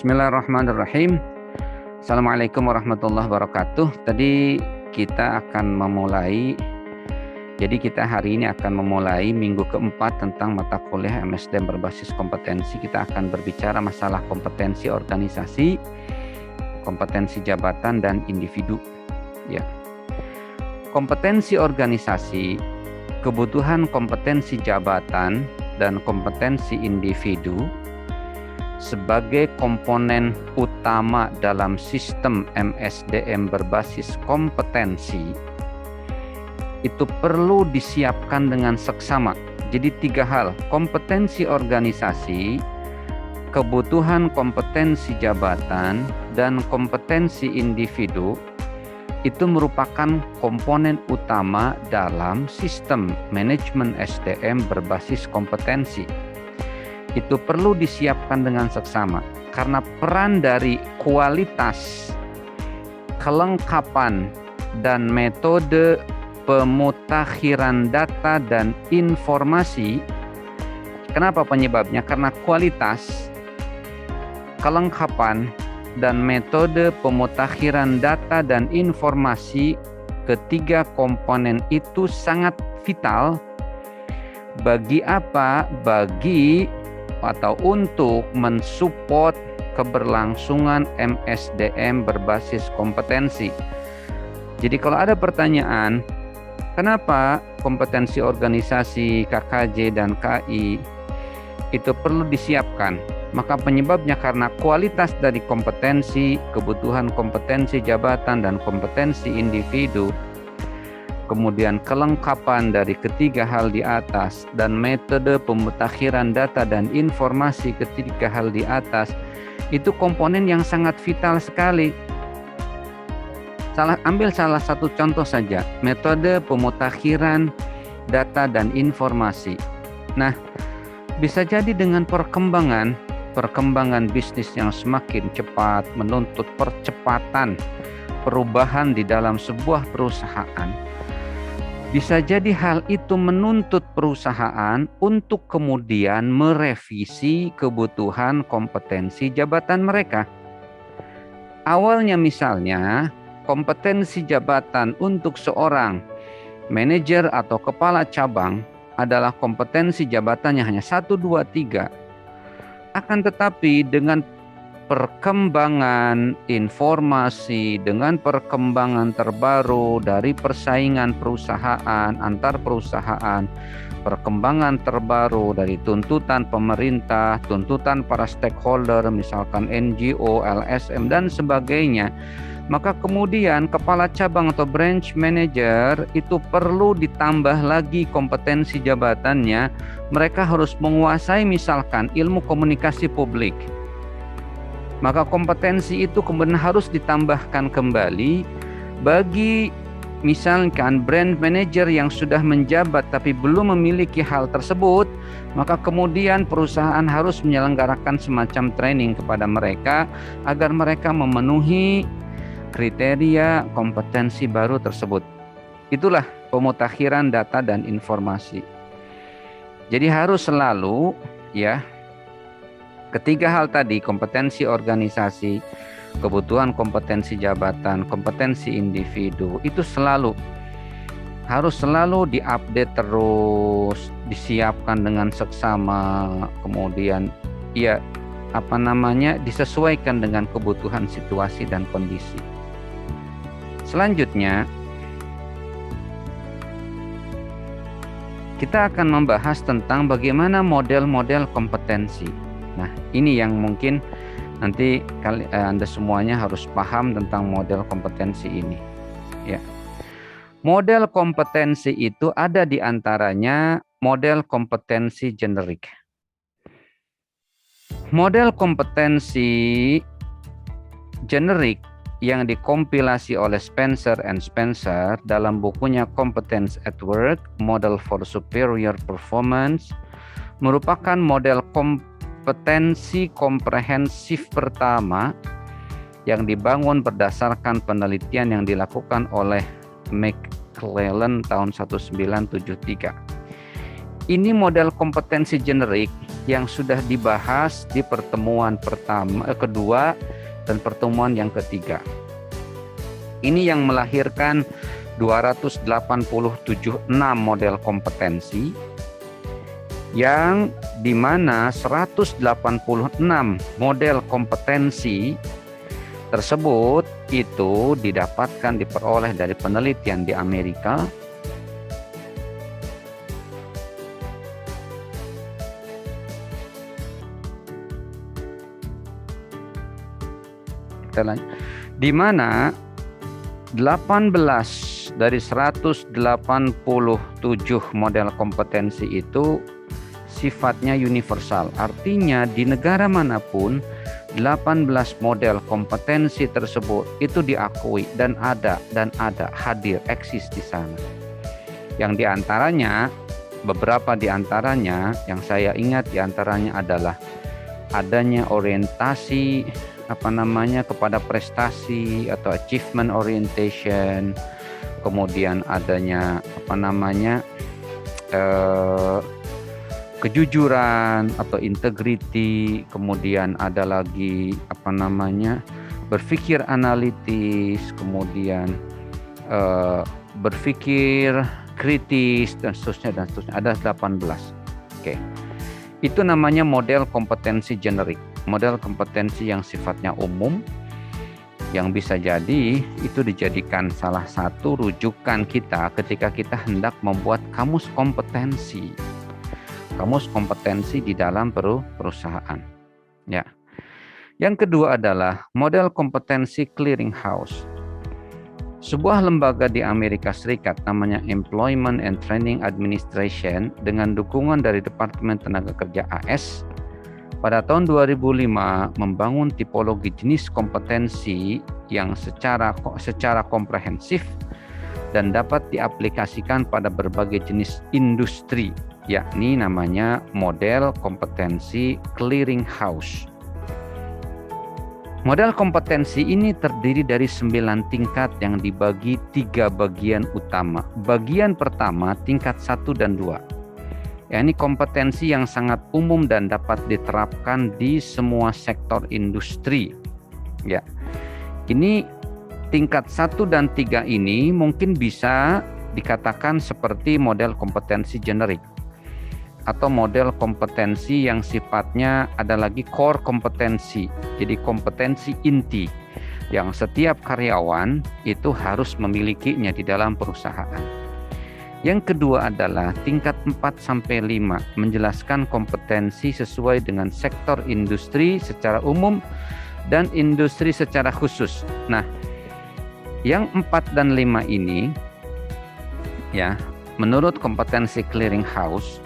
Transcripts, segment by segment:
Bismillahirrahmanirrahim. Assalamualaikum warahmatullahi wabarakatuh. Tadi kita akan memulai, jadi kita hari ini akan memulai minggu keempat tentang mata kuliah MSDM berbasis kompetensi. Kita akan berbicara masalah kompetensi organisasi, kompetensi jabatan, dan individu. Ya. Kompetensi organisasi, kebutuhan kompetensi jabatan, dan kompetensi individu sebagai komponen utama dalam sistem MSDM berbasis kompetensi itu perlu disiapkan dengan seksama. Jadi 3 hal: kompetensi organisasi, kebutuhan kompetensi jabatan, dan kompetensi individu itu merupakan komponen utama dalam sistem manajemen SDM berbasis kompetensi. Itu perlu disiapkan dengan seksama karena peran dari kualitas, kelengkapan, dan metode pemutakhiran data dan informasi. Kenapa penyebabnya? Karena kualitas, kelengkapan, dan metode pemutakhiran data dan informasi, ketiga komponen itu sangat vital bagi apa? Bagi atau untuk mensupport keberlangsungan MSDM berbasis kompetensi. Jadi kalau ada pertanyaan, kenapa kompetensi organisasi, KKJ, dan KI itu perlu disiapkan? Maka penyebabnya karena kualitas dari kompetensi, kebutuhan kompetensi jabatan, dan kompetensi individu, kemudian kelengkapan dari ketiga hal di atas, dan metode pemutakhiran data dan informasi ketiga hal di atas, itu komponen yang sangat vital sekali. Ambil salah satu contoh saja, metode pemutakhiran data dan informasi. Nah, bisa jadi dengan perkembangan bisnis yang semakin cepat menuntut percepatan perubahan di dalam sebuah perusahaan. Bisa jadi hal itu menuntut perusahaan untuk kemudian merevisi kebutuhan kompetensi jabatan mereka. Awalnya misalnya, kompetensi jabatan untuk seorang manajer atau kepala cabang adalah kompetensi jabatannya hanya 1, 2, 3. Akan tetapi dengan perkembangan informasi, dengan perkembangan terbaru dari persaingan perusahaan, antar perusahaan, perkembangan terbaru dari tuntutan pemerintah, tuntutan para stakeholder, misalkan NGO, LSM, dan sebagainya, maka kemudian kepala cabang atau branch manager itu perlu ditambah lagi kompetensi jabatannya. Mereka harus menguasai misalkan ilmu komunikasi publik. Maka kompetensi itu kemudian harus ditambahkan kembali bagi misalkan brand manager yang sudah menjabat tapi belum memiliki hal tersebut, maka kemudian perusahaan harus menyelenggarakan semacam training kepada mereka agar mereka memenuhi kriteria kompetensi baru tersebut. Itulah pemutakhiran data dan informasi. Jadi harus selalu ketiga hal tadi, kompetensi organisasi, kebutuhan kompetensi jabatan, kompetensi individu, itu harus selalu diupdate terus, disiapkan dengan seksama, kemudian disesuaikan dengan kebutuhan situasi dan kondisi. Selanjutnya, kita akan membahas tentang bagaimana model-model kompetensi. Nah, ini yang mungkin nanti Anda semuanya harus paham tentang model kompetensi ini. Ya. Model kompetensi itu ada di antaranya model kompetensi generik. Model kompetensi generik yang dikompilasi oleh Spencer and Spencer dalam bukunya Competence at Work, Model for Superior Performance, merupakan model kompetensi komprehensif pertama yang dibangun berdasarkan penelitian yang dilakukan oleh McClellan tahun 1973. Ini model kompetensi generik yang sudah dibahas di pertemuan kedua dan pertemuan yang ketiga. Ini yang melahirkan 287 model kompetensi, yang dimana 186 model kompetensi tersebut itu diperoleh dari penelitian di Amerika. Di mana 18 dari 187 model kompetensi itu sifatnya universal. Artinya di negara manapun 18 model kompetensi tersebut itu diakui dan ada hadir, eksis di sana. Yang diantaranya, beberapa diantaranya yang saya ingat diantaranya adalah adanya orientasi kepada prestasi atau achievement orientation, kemudian adanya kejujuran atau integrity, kemudian ada lagi berpikir analitis, kemudian berpikir kritis dan seterusnya. Ada 18. Oke. Itu namanya model kompetensi generik, model kompetensi yang sifatnya umum, yang bisa jadi itu dijadikan salah satu rujukan kita ketika kita hendak membuat kamus kompetensi di dalam perusahaan. Ya. Yang kedua adalah model kompetensi clearinghouse. Sebuah lembaga di Amerika Serikat namanya Employment and Training Administration dengan dukungan dari Departemen Tenaga Kerja AS pada tahun 2005 membangun tipologi jenis kompetensi yang secara komprehensif dan dapat diaplikasikan pada berbagai jenis industri, yakni namanya model kompetensi clearinghouse. Model kompetensi ini terdiri dari 9 tingkat yang dibagi 3 bagian utama. Bagian pertama tingkat 1 dan 2. Ini kompetensi yang sangat umum dan dapat diterapkan di semua sektor industri. Ya. Ini tingkat 1 dan 3 ini mungkin bisa dikatakan seperti model kompetensi generik atau model kompetensi yang sifatnya ada lagi core kompetensi. Jadi kompetensi inti yang setiap karyawan itu harus memilikinya di dalam perusahaan. Yang kedua adalah tingkat 4-5 menjelaskan kompetensi sesuai dengan sektor industri secara umum dan industri secara khusus. Nah, yang 4 dan 5 ini ya, menurut kompetensi clearinghouse,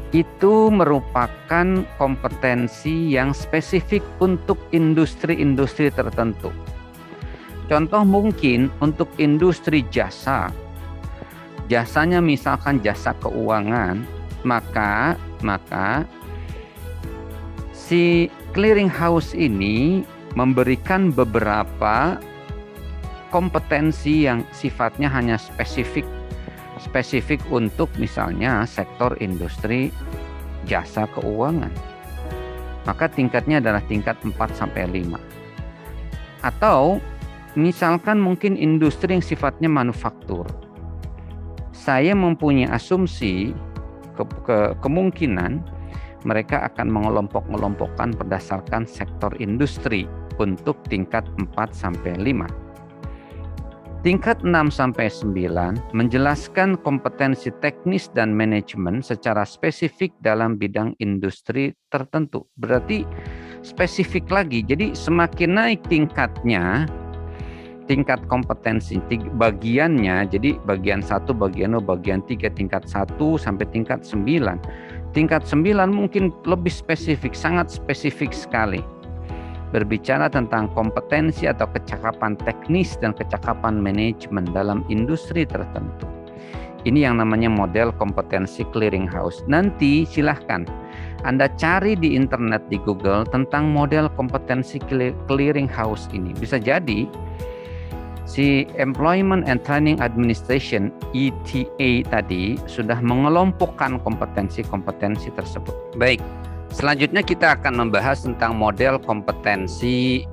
itu merupakan kompetensi yang spesifik untuk industri-industri tertentu. Contoh mungkin untuk industri jasanya misalkan jasa keuangan, maka si clearinghouse ini memberikan beberapa kompetensi yang sifatnya hanya spesifik untuk misalnya sektor industri jasa keuangan. Maka tingkatnya adalah tingkat 4-5. Atau misalkan mungkin industri yang sifatnya manufaktur. Saya mempunyai asumsi kemungkinan mereka akan mengelompok-kelompokkan berdasarkan sektor industri untuk tingkat 4-5. Tingkat 6-9 menjelaskan kompetensi teknis dan manajemen secara spesifik dalam bidang industri tertentu. Berarti spesifik lagi. Jadi semakin naik tingkatnya, tingkat kompetensi bagiannya, jadi bagian 1, bagian 2, bagian 3, tingkat 1 sampai tingkat 9. Tingkat 9 mungkin lebih spesifik, sangat spesifik sekali. Berbicara tentang kompetensi atau kecakapan teknis dan kecakapan manajemen dalam industri tertentu. Ini yang namanya model kompetensi clearinghouse. Nanti silahkan Anda cari di internet di Google tentang model kompetensi clearinghouse ini. Bisa jadi Si Employment and Training Administration (ETA) tadi sudah mengelompokkan kompetensi-kompetensi tersebut. Baik, selanjutnya kita akan membahas tentang model kompetensi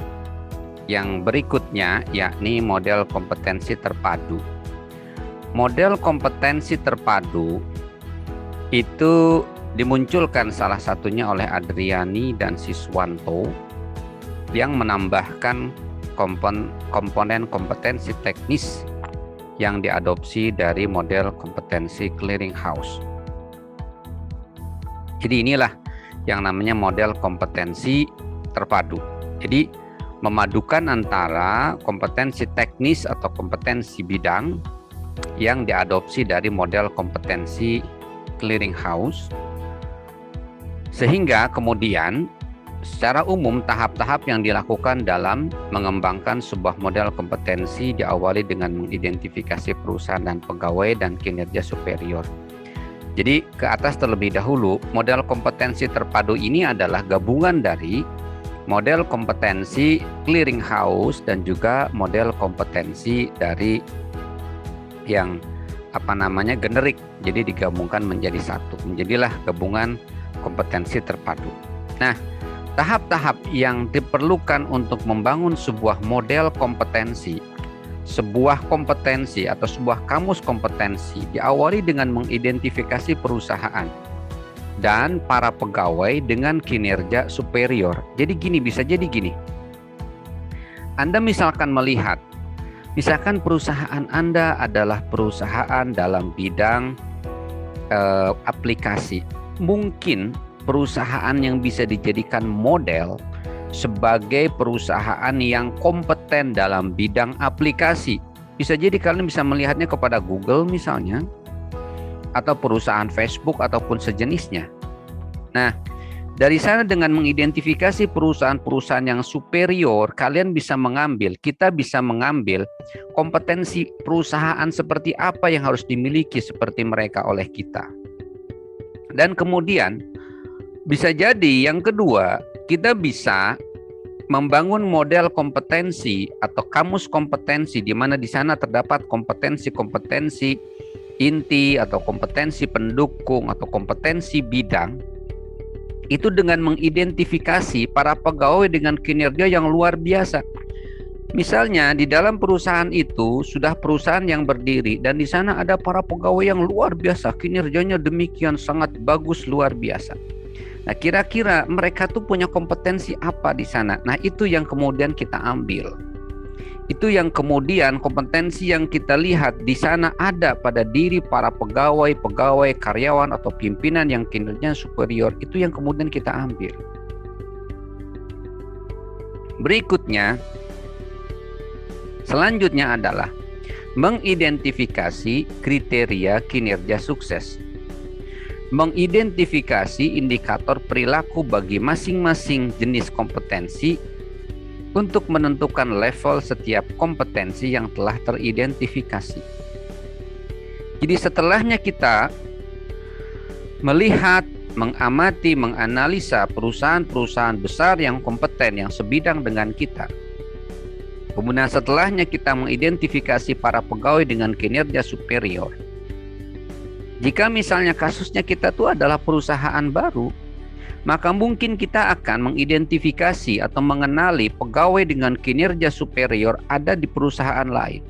yang berikutnya, yakni model kompetensi terpadu. Model kompetensi terpadu itu dimunculkan salah satunya oleh Adriani dan Siswanto yang menambahkan komponen kompetensi teknis yang diadopsi dari model kompetensi clearinghouse. Jadi inilah yang namanya model kompetensi terpadu. Jadi memadukan antara kompetensi teknis atau kompetensi bidang yang diadopsi dari model kompetensi clearinghouse, sehingga kemudian secara umum tahap-tahap yang dilakukan dalam mengembangkan sebuah model kompetensi diawali dengan mengidentifikasi perusahaan dan pegawai dan kinerja superior. Jadi ke atas terlebih dahulu, model kompetensi terpadu ini adalah gabungan dari model kompetensi clearinghouse dan juga model kompetensi dari yang generik. Jadi digabungkan menjadi satu. Menjadilah gabungan kompetensi terpadu. Nah, tahap-tahap yang diperlukan untuk membangun sebuah model kompetensi, sebuah kompetensi atau sebuah kamus kompetensi diawali dengan mengidentifikasi perusahaan dan para pegawai dengan kinerja superior. Jadi bisa jadi gini. Anda misalkan melihat, misalkan perusahaan Anda adalah perusahaan dalam bidang aplikasi. Mungkin perusahaan yang bisa dijadikan model sebagai perusahaan yang kompeten dalam bidang aplikasi. Bisa jadi kalian bisa melihatnya kepada Google misalnya, atau perusahaan Facebook ataupun sejenisnya. Nah, dari sana dengan mengidentifikasi perusahaan-perusahaan yang superior, kita bisa mengambil kompetensi perusahaan seperti apa yang harus dimiliki seperti mereka oleh kita. Dan kemudian bisa jadi yang kedua, kita bisa membangun model kompetensi atau kamus kompetensi di mana di sana terdapat kompetensi-kompetensi inti atau kompetensi pendukung atau kompetensi bidang. Itu dengan mengidentifikasi para pegawai dengan kinerja yang luar biasa. Misalnya di dalam perusahaan itu sudah perusahaan yang berdiri dan di sana ada para pegawai yang luar biasa, kinerjanya demikian sangat bagus, luar biasa. Nah, kira-kira mereka tuh punya kompetensi apa di sana? Nah, itu yang kemudian kita ambil. Itu yang kemudian kompetensi yang kita lihat di sana ada pada diri para pegawai, karyawan atau pimpinan yang kinerjanya superior. Itu yang kemudian kita ambil. Selanjutnya adalah mengidentifikasi kriteria kinerja sukses. Mengidentifikasi indikator perilaku bagi masing-masing jenis kompetensi untuk menentukan level setiap kompetensi yang telah teridentifikasi. Jadi setelahnya kita melihat, mengamati, menganalisa perusahaan-perusahaan besar yang kompeten, yang sebidang dengan kita. Kemudian setelahnya kita mengidentifikasi para pegawai dengan kinerja superior. Jika misalnya kasusnya kita tuh adalah perusahaan baru, maka mungkin kita akan mengidentifikasi atau mengenali pegawai dengan kinerja superior ada di perusahaan lain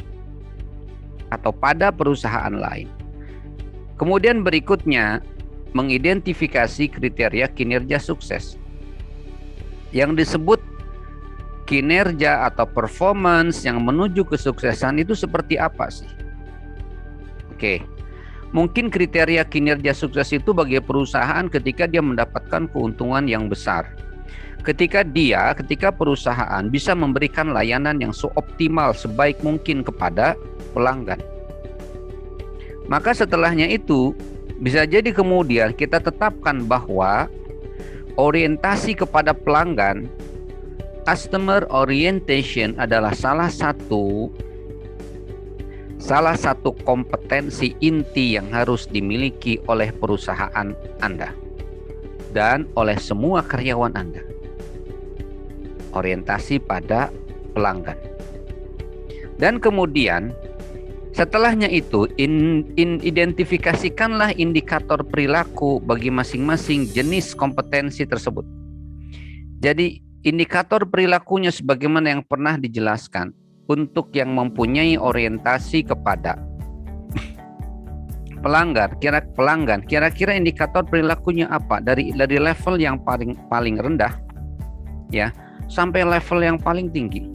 atau pada perusahaan lain. Kemudian berikutnya, mengidentifikasi kriteria kinerja sukses. Yang disebut kinerja atau performance yang menuju kesuksesan itu seperti apa sih? Oke. Mungkin kriteria kinerja sukses itu bagi perusahaan ketika dia mendapatkan keuntungan yang besar. Ketika perusahaan bisa memberikan layanan yang seoptimal sebaik mungkin kepada pelanggan. Maka setelahnya itu bisa jadi kemudian kita tetapkan bahwa orientasi kepada pelanggan, customer orientation adalah salah satu kompetensi inti yang harus dimiliki oleh perusahaan Anda dan oleh semua karyawan Anda. Orientasi pada pelanggan. Dan kemudian setelahnya itu identifikasikanlah indikator perilaku bagi masing-masing jenis kompetensi tersebut. Jadi indikator perilakunya sebagaimana yang pernah dijelaskan untuk yang mempunyai orientasi kepada pelanggan, kira-kira indikator perilakunya apa dari level yang paling rendah ya sampai level yang paling tinggi.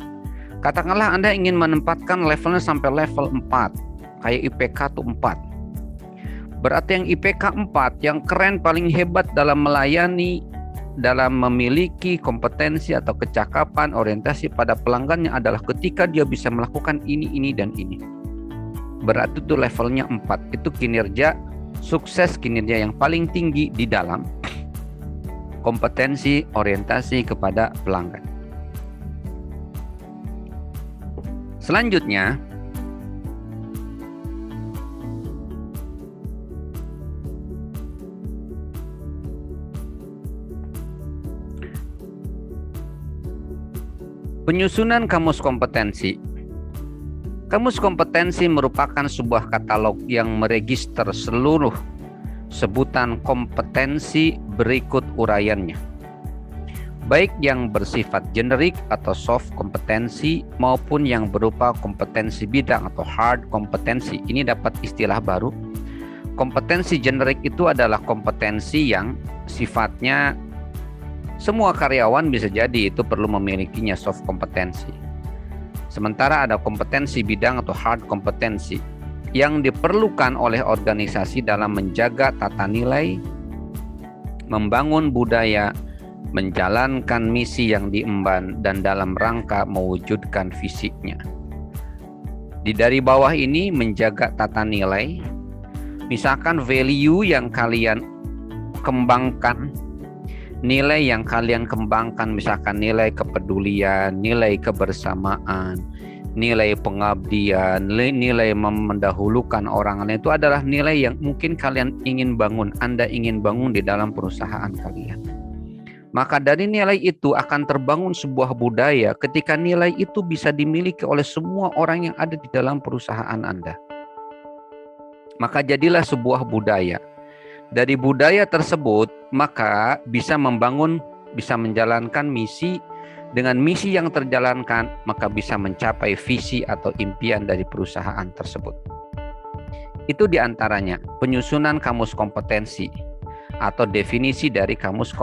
Katakanlah Anda ingin menempatkan levelnya sampai level 4, kayak IPK tuh 4. Berarti yang IPK 4, yang keren paling hebat dalam melayani, dalam memiliki kompetensi atau kecakapan orientasi pada pelanggannya adalah ketika dia bisa melakukan ini, dan ini. Berarti itu levelnya 4. Itu kinerja, sukses kinerja yang paling tinggi di dalam kompetensi orientasi kepada pelanggan. Selanjutnya, penyusunan kamus kompetensi. Kamus kompetensi merupakan sebuah katalog yang meregister seluruh sebutan kompetensi berikut uraiannya, baik yang bersifat generik atau soft kompetensi maupun yang berupa kompetensi bidang atau hard kompetensi. Ini dapat istilah baru. Kompetensi generik itu adalah kompetensi yang sifatnya semua karyawan bisa jadi itu perlu memilikinya, soft kompetensi. Sementara ada kompetensi bidang atau hard kompetensi yang diperlukan oleh organisasi dalam menjaga tata nilai, membangun budaya, menjalankan misi yang diemban, dan dalam rangka mewujudkan visinya. Dari bawah ini menjaga tata nilai, misalkan value yang kalian kembangkan, nilai yang kalian kembangkan, misalkan nilai kepedulian, nilai kebersamaan, nilai pengabdian, nilai mendahulukan orang lain, itu adalah nilai yang mungkin kalian ingin bangun, Anda ingin bangun di dalam perusahaan kalian. Maka dari nilai itu akan terbangun sebuah budaya ketika nilai itu bisa dimiliki oleh semua orang yang ada di dalam perusahaan Anda. Maka jadilah sebuah budaya. Dari budaya tersebut, maka bisa membangun, bisa menjalankan misi. Dengan misi yang terjalankan, maka bisa mencapai visi atau impian dari perusahaan tersebut. Itu diantaranya penyusunan kamus kompetensi atau definisi dari kamus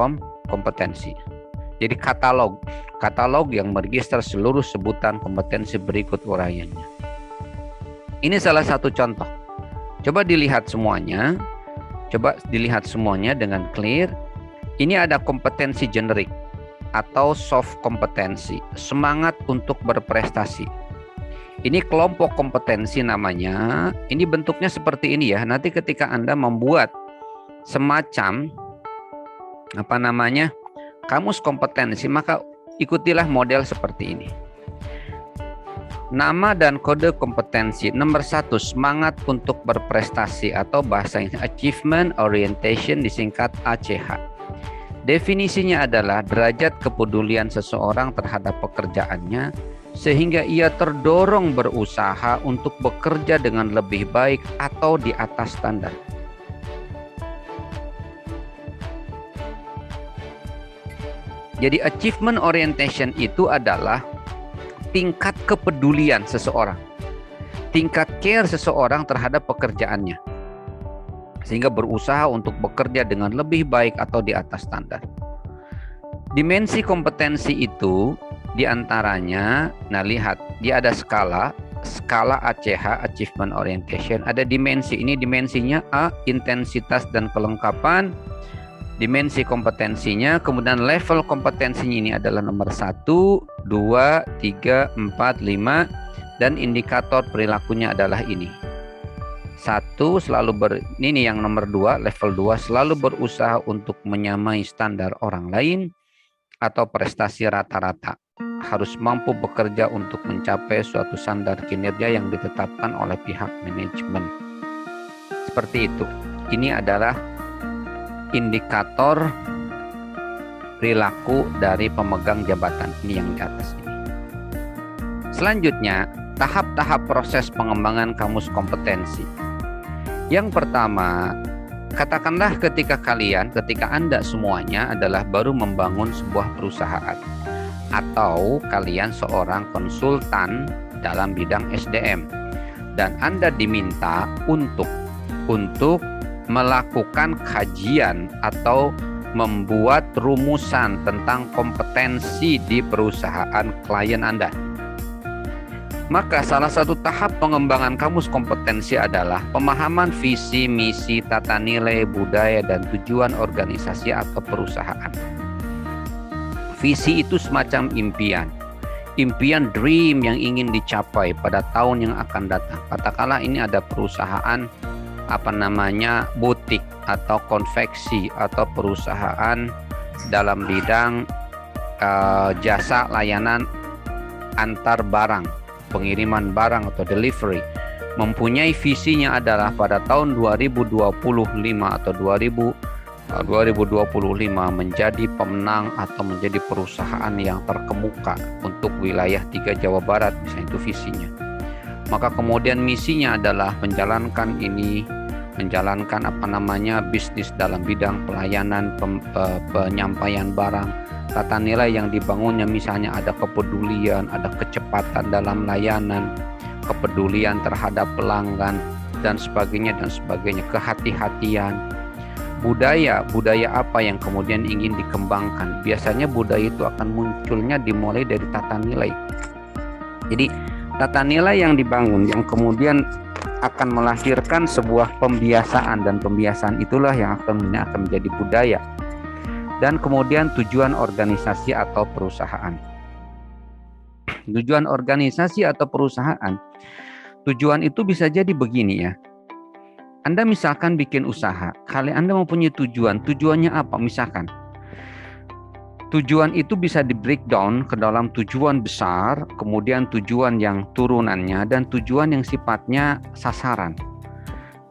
kompetensi. Jadi katalog yang meregister seluruh sebutan kompetensi berikut uraiannya. Ini salah satu contoh. Coba dilihat semuanya dengan clear. Ini ada kompetensi generik atau soft kompetensi, semangat untuk berprestasi. Ini kelompok kompetensi namanya. Ini bentuknya seperti ini ya. Nanti ketika Anda membuat semacam kamus kompetensi, maka ikutilah model seperti ini. Nama dan kode kompetensi. Nomor 1, semangat untuk berprestasi atau bahasa Inggris Achievement Orientation, disingkat ACH. Definisinya adalah derajat kepedulian seseorang terhadap pekerjaannya sehingga ia terdorong berusaha untuk bekerja dengan lebih baik atau di atas standar. Jadi achievement orientation itu adalah tingkat kepedulian seseorang, tingkat care seseorang terhadap pekerjaannya, sehingga berusaha untuk bekerja dengan lebih baik atau di atas standar. Dimensi kompetensi itu diantaranya, lihat, dia ada skala ACH, Achievement Orientation, ada dimensi. Ini dimensinya A, intensitas dan kelengkapan, dimensi kompetensinya, kemudian level kompetensinya ini adalah nomor 1, 2, 3, 4, 5, dan indikator perilakunya adalah ini. 1 ini yang nomor 2, level 2, selalu berusaha untuk menyamai standar orang lain atau prestasi rata-rata. Harus mampu bekerja untuk mencapai suatu standar kinerja yang ditetapkan oleh pihak manajemen. Seperti itu. Ini adalah indikator perilaku dari pemegang jabatan. Ini yang di atas ini. Selanjutnya, tahap-tahap proses pengembangan kamus kompetensi. Yang pertama, katakanlah ketika Anda semuanya adalah baru membangun sebuah perusahaan, atau kalian seorang konsultan dalam bidang SDM, dan Anda diminta untuk melakukan kajian atau membuat rumusan tentang kompetensi di perusahaan klien Anda. Maka salah satu tahap pengembangan kamus kompetensi adalah pemahaman visi, misi, tata nilai, budaya, dan tujuan organisasi atau perusahaan. Visi itu semacam impian dream yang ingin dicapai pada tahun yang akan datang. Katakanlah ini ada perusahaan butik atau konveksi atau perusahaan dalam bidang jasa layanan antar barang, pengiriman barang atau delivery, mempunyai visinya adalah pada tahun 2025 atau 2025 menjadi pemenang atau menjadi perusahaan yang terkemuka untuk wilayah 3 Jawa Barat, misalnya itu visinya. Maka kemudian misinya adalah menjalankan bisnis dalam bidang pelayanan, penyampaian barang. Tata nilai yang dibangunnya misalnya ada kepedulian, ada kecepatan dalam layanan, kepedulian terhadap pelanggan, dan sebagainya, kehati-hatian. Budaya apa yang kemudian ingin dikembangkan? Biasanya budaya itu akan munculnya dimulai dari tata nilai. Jadi tata nilai yang dibangun yang kemudian akan melahirkan sebuah pembiasaan, dan pembiasaan itulah yang akan menjadi budaya. Dan kemudian tujuan organisasi atau perusahaan. Tujuan organisasi atau perusahaan, tujuan itu bisa jadi begini ya. Anda misalkan bikin usaha, kali Anda mempunyai tujuannya apa? Misalkan tujuan itu bisa di breakdown ke dalam tujuan besar, kemudian tujuan yang turunannya, dan tujuan yang sifatnya sasaran.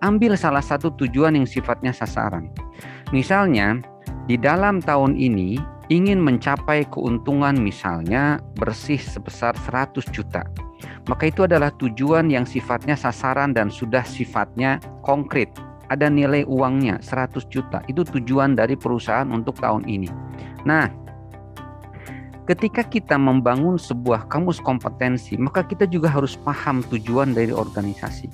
Ambil salah satu tujuan yang sifatnya sasaran. Misalnya, di dalam tahun ini ingin mencapai keuntungan misalnya bersih sebesar 100 juta. Maka itu adalah tujuan yang sifatnya sasaran dan sudah sifatnya konkret. Ada nilai uangnya 100 juta. Itu tujuan dari perusahaan untuk tahun ini. Nah, ketika kita membangun sebuah kamus kompetensi, maka kita juga harus paham tujuan dari organisasi.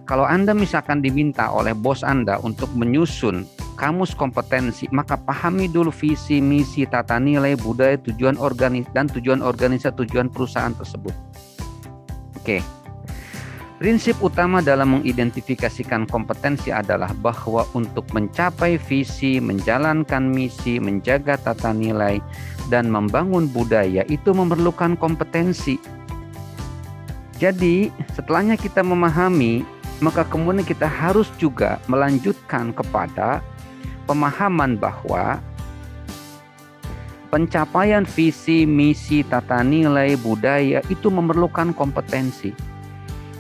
Kalau Anda misalkan diminta oleh bos Anda untuk menyusun kamus kompetensi, maka pahami dulu visi, misi, tata nilai, budaya, tujuan organisasi, tujuan perusahaan tersebut. Oke. Prinsip utama dalam mengidentifikasikan kompetensi adalah bahwa untuk mencapai visi, menjalankan misi, menjaga tata nilai, dan membangun budaya itu memerlukan kompetensi. Jadi, setelahnya kita memahami, maka kemudian kita harus juga melanjutkan kepada pemahaman bahwa pencapaian visi, misi, tata nilai, budaya itu memerlukan kompetensi.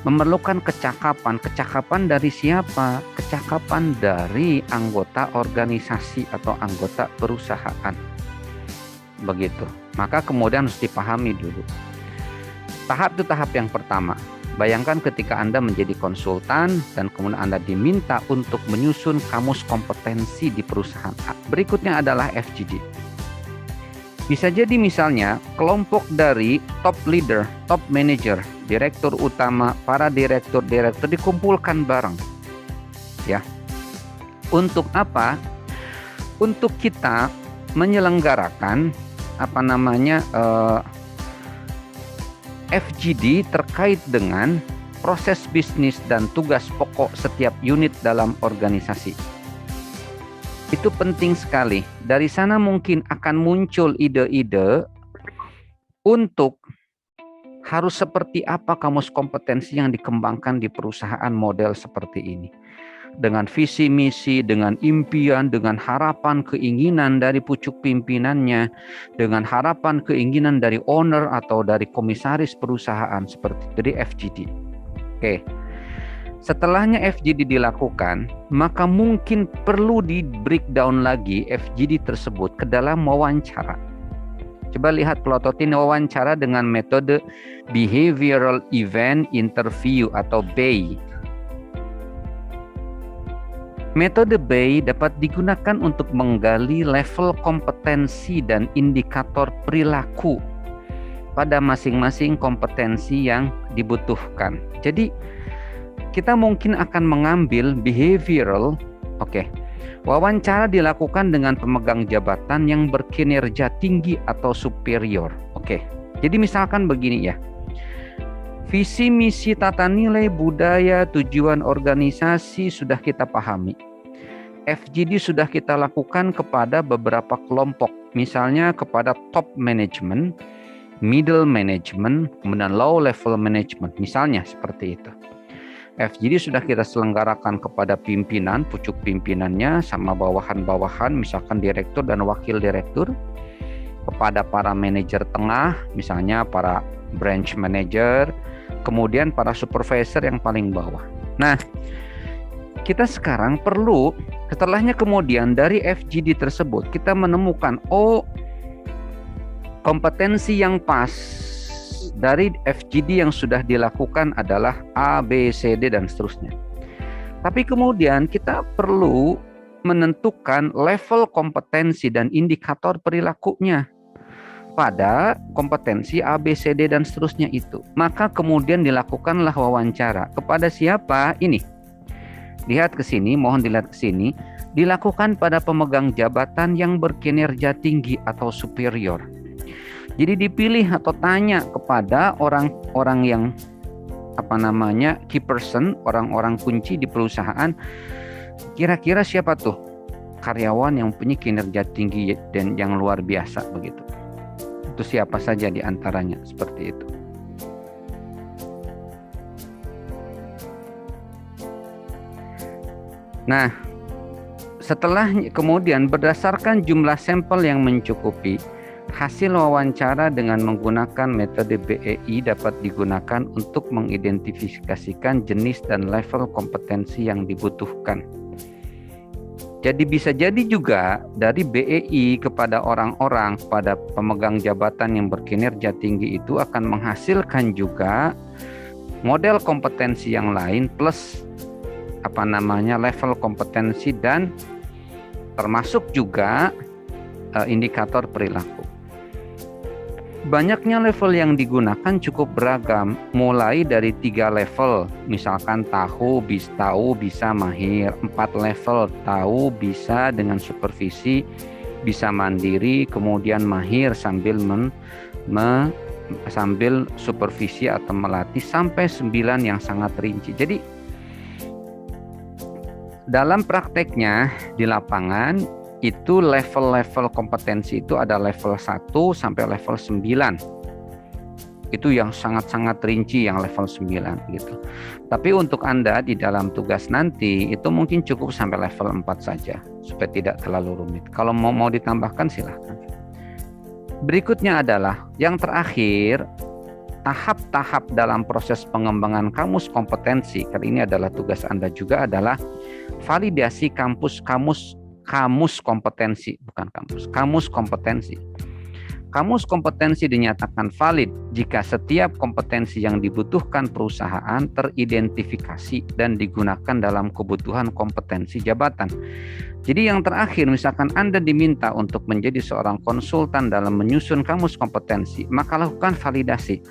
Memerlukan kecakapan. Kecakapan dari siapa? Kecakapan dari anggota organisasi atau anggota perusahaan. Begitu. Maka kemudian harus dipahami dulu. Tahap itu tahap yang pertama. Bayangkan ketika Anda menjadi konsultan dan kemudian Anda diminta untuk menyusun kamus kompetensi di perusahaan. Berikutnya adalah FGD. Bisa jadi misalnya kelompok dari top leader, top manager, direktur utama, para direktur dikumpulkan bareng. Ya. Untuk apa? Untuk kita menyelenggarakan FGD terkait dengan proses bisnis dan tugas pokok setiap unit dalam organisasi. Itu penting sekali. Dari sana mungkin akan muncul ide-ide untuk harus seperti apa kamus kompetensi yang dikembangkan di perusahaan model seperti ini. Dengan visi misi, dengan impian, dengan harapan keinginan dari pucuk pimpinannya, dengan harapan keinginan dari owner atau dari komisaris perusahaan seperti itu, dari FGD. Oke. Setelahnya FGD dilakukan, maka mungkin perlu di breakdown lagi FGD tersebut ke dalam wawancara. Coba lihat Plototin wawancara dengan metode Behavioral Event Interview atau BEI. Metode BEI dapat digunakan untuk menggali level kompetensi dan indikator perilaku pada masing-masing kompetensi yang dibutuhkan. Jadi, kita mungkin akan mengambil behavioral, wawancara dilakukan dengan pemegang jabatan yang berkinerja tinggi atau superior. Jadi misalkan begini ya. Visi, misi, tata nilai, budaya, tujuan organisasi sudah kita pahami. FGD sudah kita lakukan kepada beberapa kelompok. Misalnya kepada top management, middle management, kemudian low level management. Misalnya seperti itu. FGD sudah kita selenggarakan kepada pimpinan, pucuk pimpinannya sama bawahan-bawahan, misalkan direktur dan wakil direktur, kepada para manajer tengah, misalnya para branch manager, kemudian para supervisor yang paling bawah. Nah, kita sekarang perlu, setelahnya kemudian dari FGD tersebut, kita menemukan, kompetensi yang pas dari FGD yang sudah dilakukan adalah A, B, C, D, dan seterusnya. Tapi kemudian kita perlu menentukan level kompetensi dan indikator perilakunya pada kompetensi A, B, C, D, dan seterusnya itu. Maka kemudian dilakukanlah wawancara. Kepada siapa? Ini. Lihat ke sini, mohon dilihat ke sini. Dilakukan pada pemegang jabatan yang berkinerja tinggi atau superior. Jadi dipilih atau tanya kepada orang-orang yang key person, orang-orang kunci di perusahaan, kira-kira siapa tuh karyawan yang punya kinerja tinggi dan yang luar biasa begitu. Itu siapa saja di antaranya, seperti itu. Nah, setelah kemudian berdasarkan jumlah sampel yang mencukupi, hasil wawancara dengan menggunakan metode BEI dapat digunakan untuk mengidentifikasikan jenis dan level kompetensi yang dibutuhkan. Jadi bisa jadi juga dari BEI kepada orang-orang, pada pemegang jabatan yang berkinerja tinggi itu akan menghasilkan juga model kompetensi yang lain plus level kompetensi dan termasuk juga indikator perilaku. Banyaknya level yang digunakan cukup beragam, mulai dari 3 level, misalkan tahu, bisa, mahir. 4 level, tahu, bisa dengan supervisi, bisa mandiri, kemudian mahir sambil sambil supervisi atau melatih, sampai 9 yang sangat rinci. Jadi dalam prakteknya di lapangan itu level-level kompetensi itu ada level 1 sampai level 9. Itu yang sangat-sangat rinci yang level 9 gitu. Tapi untuk Anda di dalam tugas nanti itu mungkin cukup sampai level 4 saja supaya tidak terlalu rumit. Kalau mau ditambahkan silahkan. Berikutnya adalah yang terakhir, tahap-tahap dalam proses pengembangan kamus kompetensi. Kali ini adalah tugas Anda juga adalah validasi kamus kompetensi, bukan kamus kompetensi. Kamus kompetensi dinyatakan valid jika setiap kompetensi yang dibutuhkan perusahaan teridentifikasi dan digunakan dalam kebutuhan kompetensi jabatan. Jadi yang terakhir, misalkan Anda diminta untuk menjadi seorang konsultan dalam menyusun kamus kompetensi, maka lakukan validasi.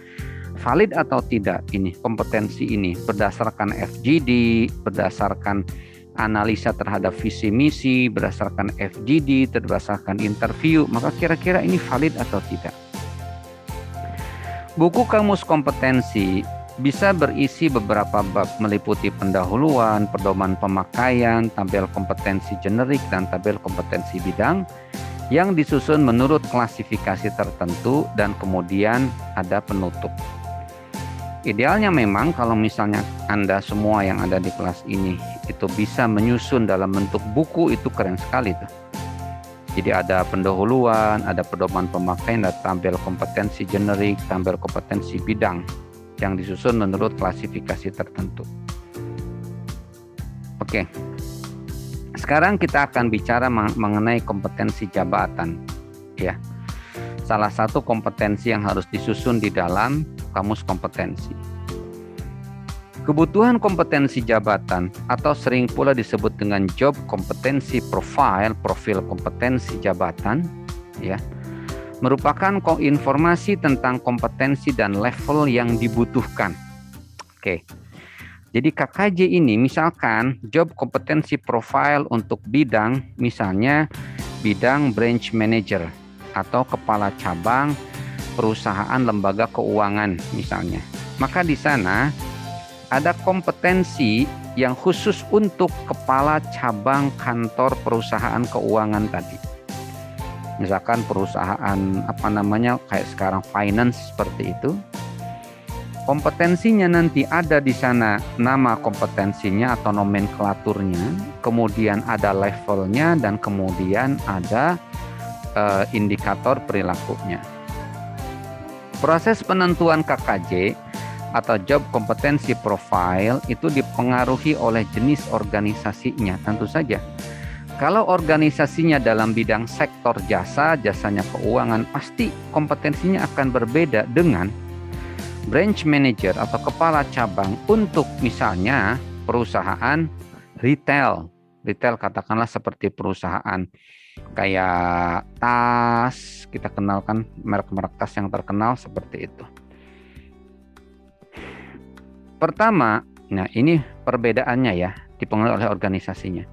Valid atau tidak ini kompetensi ini berdasarkan FGD, berdasarkan analisa terhadap visi misi, berdasarkan FGD, berdasarkan interview, maka kira-kira ini valid atau tidak. Buku kamus kompetensi bisa berisi beberapa bab, meliputi pendahuluan, pedoman pemakaian, tabel kompetensi generik, dan tabel kompetensi bidang yang disusun menurut klasifikasi tertentu, dan kemudian ada penutup. Idealnya memang kalau misalnya Anda semua yang ada di kelas ini itu bisa menyusun dalam bentuk buku, itu keren sekali tuh. Jadi ada pendahuluan, ada pedoman pemakaian, ada tabel kompetensi generik, tabel kompetensi bidang yang disusun menurut klasifikasi tertentu. Oke. Sekarang kita akan bicara mengenai kompetensi jabatan, ya. salah satu kompetensi yang harus disusun di dalam kamus kompetensi. Kebutuhan kompetensi jabatan atau sering pula disebut dengan job kompetensi profile, profil kompetensi jabatan, ya, merupakan informasi tentang kompetensi dan level yang dibutuhkan. Oke. Jadi KKJ ini misalkan job kompetensi profile untuk bidang, misalnya bidang branch manager atau kepala cabang perusahaan lembaga keuangan misalnya. Maka di sana ada kompetensi yang khusus untuk kepala cabang kantor perusahaan keuangan tadi. Misalkan perusahaan kayak sekarang finance seperti itu. Kompetensinya nanti ada di sana nama kompetensinya atau nomenklaturnya, kemudian ada levelnya, dan kemudian ada indikator perilakunya. Proses penentuan KKJ atau job kompetensi profile itu dipengaruhi oleh jenis organisasinya tentu saja. Kalau organisasinya dalam bidang sektor jasa, jasanya keuangan, pasti kompetensinya akan berbeda dengan branch manager atau kepala cabang untuk misalnya perusahaan retail. Retail katakanlah seperti perusahaan kayak tas, kita kenalkan merek-merek tas yang terkenal seperti itu. Pertama, nah ini perbedaannya ya, dipengaruhi oleh organisasinya.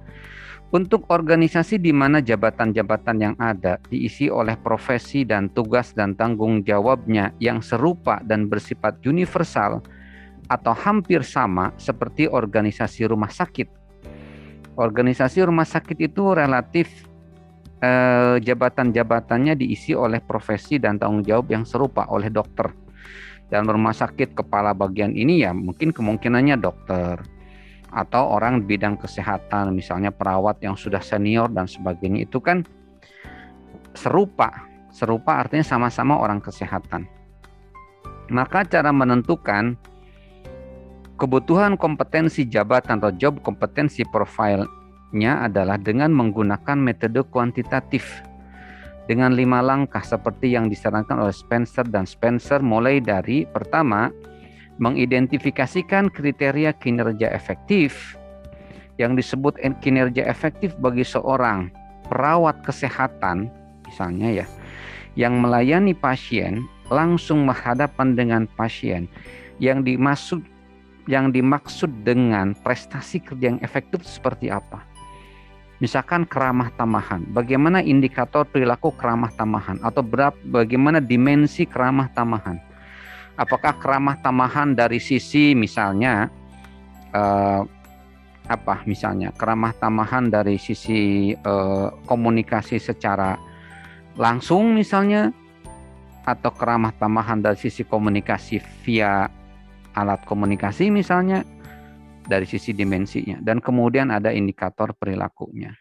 Untuk organisasi di mana jabatan-jabatan yang ada diisi oleh profesi dan tugas dan tanggung jawabnya yang serupa dan bersifat universal atau hampir sama seperti organisasi rumah sakit. Organisasi rumah sakit itu relatif jabatan-jabatannya diisi oleh profesi dan tanggung jawab yang serupa oleh dokter. Dan rumah sakit kepala bagian ini ya mungkin kemungkinannya dokter atau orang di bidang kesehatan, misalnya perawat yang sudah senior dan sebagainya, itu kan serupa artinya sama-sama orang kesehatan. Maka cara menentukan kebutuhan kompetensi jabatan atau job kompetensi profile-nya adalah dengan menggunakan metode kuantitatif dengan 5 langkah seperti yang disarankan oleh Spencer dan Spencer, mulai dari pertama, mengidentifikasikan kriteria kinerja efektif. Yang disebut kinerja efektif bagi seorang perawat kesehatan misalnya ya, yang melayani pasien, langsung berhadapan dengan pasien. Yang dimaksud dengan prestasi kerja yang efektif seperti apa? Misalkan keramah tamahan, bagaimana indikator perilaku keramah tamahan atau bagaimana dimensi keramah tamahan? Apakah keramah tamahan dari sisi misalnya misalnya keramah tamahan dari sisi komunikasi secara langsung misalnya, atau keramah tamahan dari sisi komunikasi via alat komunikasi misalnya, dari sisi dimensinya, dan kemudian ada indikator perilakunya.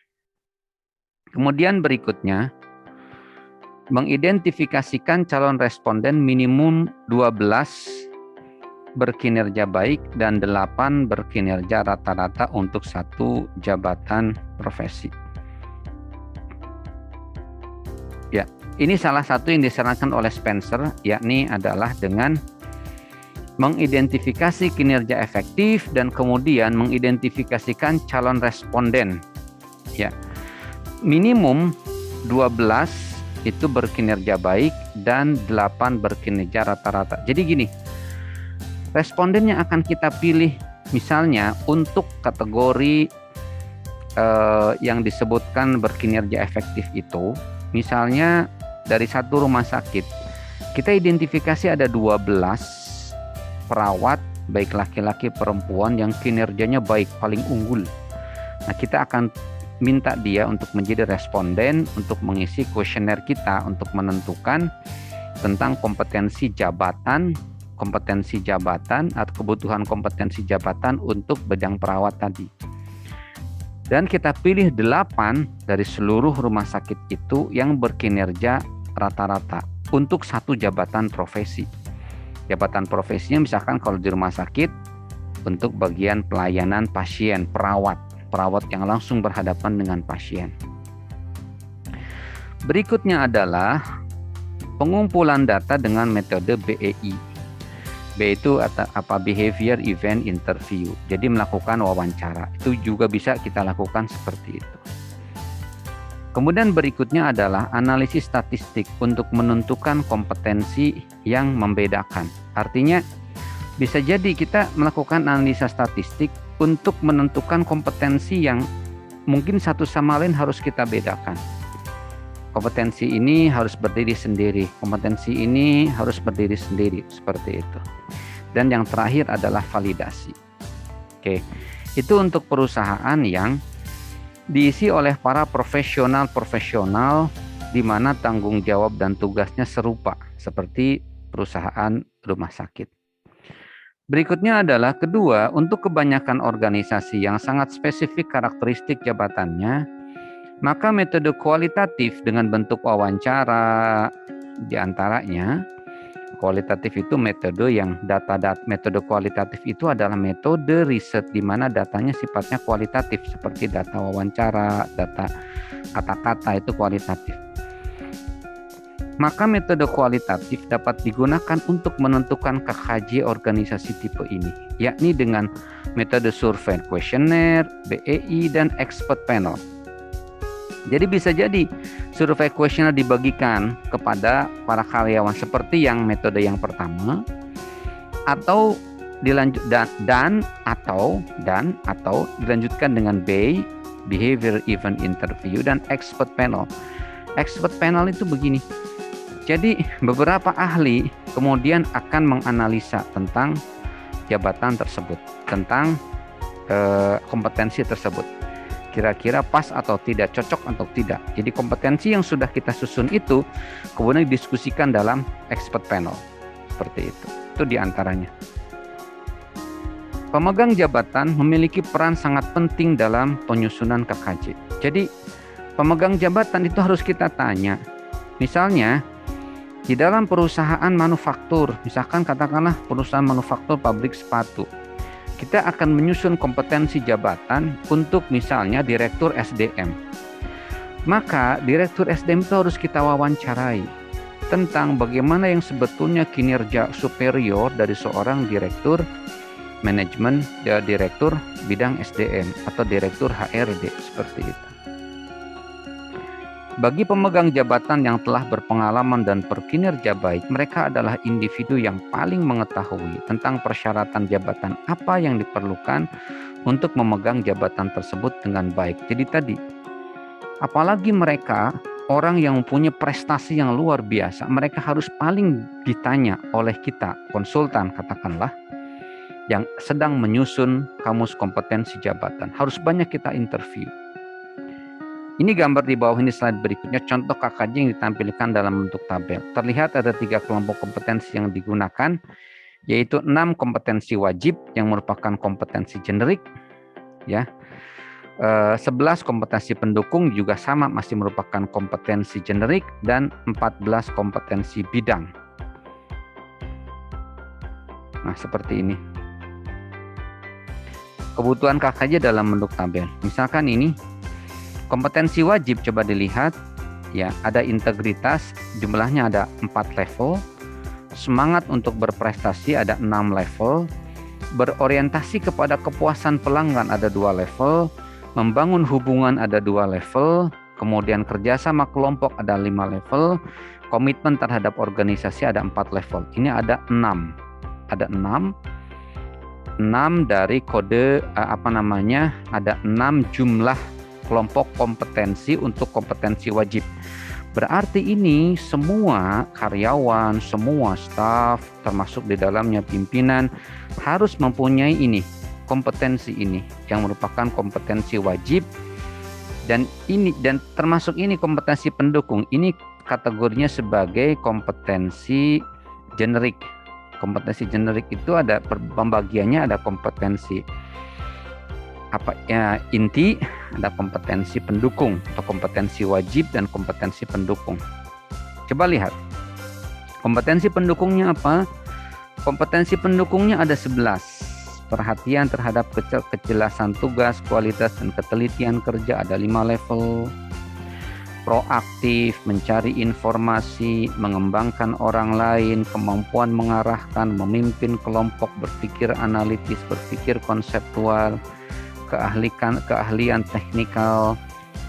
Kemudian berikutnya, mengidentifikasikan calon responden minimum 12 berkinerja baik dan 8 berkinerja rata-rata untuk satu jabatan profesi. Ya, ini salah satu yang disarankan oleh Spencer, yakni adalah dengan mengidentifikasi kinerja efektif dan kemudian mengidentifikasikan calon responden. Ya. Minimum 12 itu berkinerja baik dan 8 berkinerja rata-rata. Jadi gini, responden yang akan kita pilih misalnya untuk kategori yang disebutkan berkinerja efektif itu, misalnya dari satu rumah sakit, kita identifikasi ada 12 perawat baik laki-laki perempuan yang kinerjanya baik, paling unggul. Nah, kita akan minta dia untuk menjadi responden untuk mengisi kuesioner kita untuk menentukan tentang kompetensi jabatan atau kebutuhan kompetensi jabatan untuk bidang perawat tadi. Dan kita pilih 8 dari seluruh rumah sakit itu yang berkinerja rata-rata untuk satu jabatan profesi. Jabatan profesinya misalkan kalau di rumah sakit untuk bagian pelayanan pasien, perawat yang langsung berhadapan dengan pasien. Berikutnya adalah pengumpulan data dengan metode BEI. B itu apa? Behavior Event Interview. Jadi melakukan wawancara. Itu juga bisa kita lakukan seperti itu. Kemudian berikutnya adalah analisis statistik untuk menentukan kompetensi yang membedakan. Artinya bisa jadi kita melakukan analisa statistik untuk menentukan kompetensi yang mungkin satu sama lain harus kita bedakan. Kompetensi ini harus berdiri sendiri, kompetensi ini harus berdiri sendiri, seperti itu. Dan yang terakhir adalah validasi. Oke, itu untuk perusahaan yang diisi oleh para profesional di mana tanggung jawab dan tugasnya serupa seperti perusahaan rumah sakit. Berikutnya adalah kedua, untuk kebanyakan organisasi yang sangat spesifik karakteristik jabatannya, maka metode kualitatif dengan bentuk wawancara diantaranya. Kualitatif itu metode yang metode kualitatif itu adalah metode riset di mana datanya sifatnya kualitatif seperti data wawancara, data kata-kata itu kualitatif. Maka metode kualitatif dapat digunakan untuk menentukan KKJ organisasi tipe ini, yakni dengan metode survei kuesioner, BEI, dan expert panel. Jadi bisa jadi survei kuesioner dibagikan kepada para karyawan seperti yang metode yang pertama, atau atau dilanjutkan dengan BEI, Behavior Event Interview, dan expert panel. Expert panel itu begini. Jadi beberapa ahli kemudian akan menganalisa tentang jabatan tersebut, tentang kompetensi tersebut. Kira-kira pas atau tidak, cocok atau tidak. Jadi kompetensi yang sudah kita susun itu kemudian didiskusikan dalam expert panel. Seperti itu. Itu diantaranya. Pemegang jabatan memiliki peran sangat penting dalam penyusunan KKJ. Jadi pemegang jabatan itu harus kita tanya. Misalnya di dalam perusahaan manufaktur, misalkan katakanlah perusahaan manufaktur pabrik sepatu. Kita akan menyusun kompetensi jabatan untuk misalnya direktur SDM. Maka direktur SDM itu harus kita wawancarai tentang bagaimana yang sebetulnya kinerja superior dari seorang direktur manajemen, direktur bidang SDM atau direktur HRD, seperti itu. Bagi pemegang jabatan yang telah berpengalaman dan berkinerja baik, mereka adalah individu yang paling mengetahui tentang persyaratan jabatan apa yang diperlukan untuk memegang jabatan tersebut dengan baik. Jadi tadi, apalagi mereka orang yang mempunyai prestasi yang luar biasa, mereka harus paling ditanya oleh kita, konsultan katakanlah, yang sedang menyusun kamus kompetensi jabatan. Harus banyak kita interview. Ini gambar di bawah ini, slide berikutnya, contoh KKJ yang ditampilkan dalam bentuk tabel. Terlihat ada 3 kelompok kompetensi yang digunakan, yaitu 6 kompetensi wajib yang merupakan kompetensi generik, ya. 11 kompetensi pendukung juga sama, masih merupakan kompetensi generik, dan 14 kompetensi bidang. Nah, seperti ini. Kebutuhan KKJ dalam bentuk tabel. Misalkan ini kompetensi wajib, coba dilihat ya, ada integritas, jumlahnya ada 4 level, semangat untuk berprestasi ada 6 level, berorientasi kepada kepuasan pelanggan ada 2 level, membangun hubungan ada 2 level, kemudian kerjasama kelompok ada 5 level, komitmen terhadap organisasi ada 4 level. Ini ada 6 dari kode ada 6 jumlah kelompok kompetensi untuk kompetensi wajib. Berarti ini semua karyawan, semua staf, termasuk di dalamnya pimpinan, harus mempunyai ini, kompetensi ini yang merupakan kompetensi wajib. Dan termasuk ini kompetensi pendukung. Ini kategorinya sebagai kompetensi generik. Kompetensi generik itu ada pembagiannya, ada kompetensi inti, ada kompetensi pendukung atau kompetensi wajib dan kompetensi pendukung. Coba lihat kompetensi pendukungnya apa. Kompetensi pendukungnya ada 11. Perhatian terhadap kejelasan tugas, kualitas dan ketelitian kerja ada 5 level. proaktif, mencari informasi, mengembangkan orang lain, kemampuan mengarahkan, memimpin kelompok, berpikir analitis, berpikir konseptual, keahlian teknikal,